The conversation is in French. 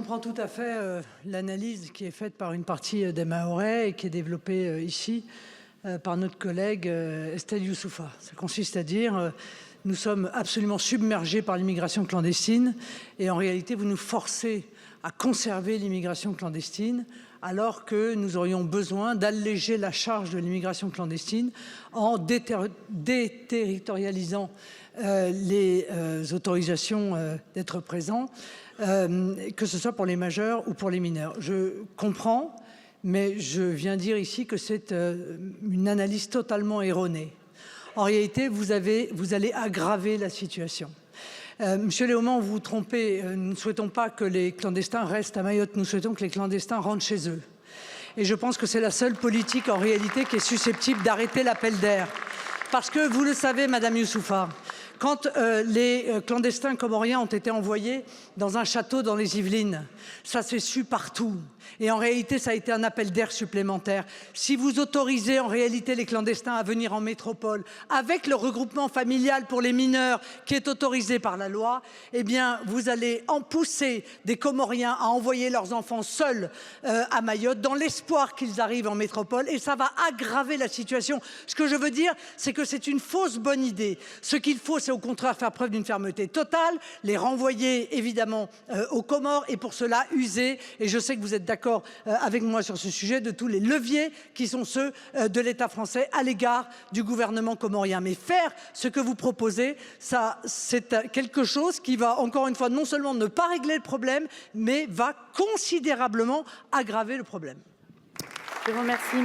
comprends tout à fait l'analyse qui est faite par une partie des Mahorais et qui est développée ici par notre collègue Estelle Youssouffa. Ça consiste à dire nous sommes absolument submergés par l'immigration clandestine et en réalité vous nous forcez à conserver l'immigration clandestine alors que nous aurions besoin d'alléger la charge de l'immigration clandestine en déterritorialisant les autorisations d'être présents, que ce soit pour les majeurs ou pour les mineurs. Je comprends, mais je viens dire ici que c'est une analyse totalement erronée. En réalité, vous allez aggraver la situation. Monsieur Léaumont, vous vous trompez. Nous ne souhaitons pas que les clandestins restent à Mayotte. Nous souhaitons que les clandestins rentrent chez eux. Et je pense que c'est la seule politique, en réalité, qui est susceptible d'arrêter l'appel d'air. Parce que, vous le savez, Madame Youssouffa, quand les clandestins comoriens ont été envoyés dans un château dans les Yvelines, ça s'est su partout. Et en réalité, ça a été un appel d'air supplémentaire. Si vous autorisez en réalité les clandestins à venir en métropole, avec le regroupement familial pour les mineurs qui est autorisé par la loi, eh bien, vous allez en pousser des Comoriens à envoyer leurs enfants seuls à Mayotte, dans l'espoir qu'ils arrivent en métropole, et ça va aggraver la situation. Ce que je veux dire, c'est que c'est une fausse bonne idée. Ce qu'il faut, c'est au contraire faire preuve d'une fermeté totale, les renvoyer évidemment aux Comores, et pour cela user, et je sais que vous êtes d'accord avec moi sur ce sujet, de tous les leviers qui sont ceux de l'État français à l'égard du gouvernement comorien. Mais faire ce que vous proposez, ça, c'est quelque chose qui va, encore une fois, non seulement ne pas régler le problème, mais va considérablement aggraver le problème. Je vous remercie.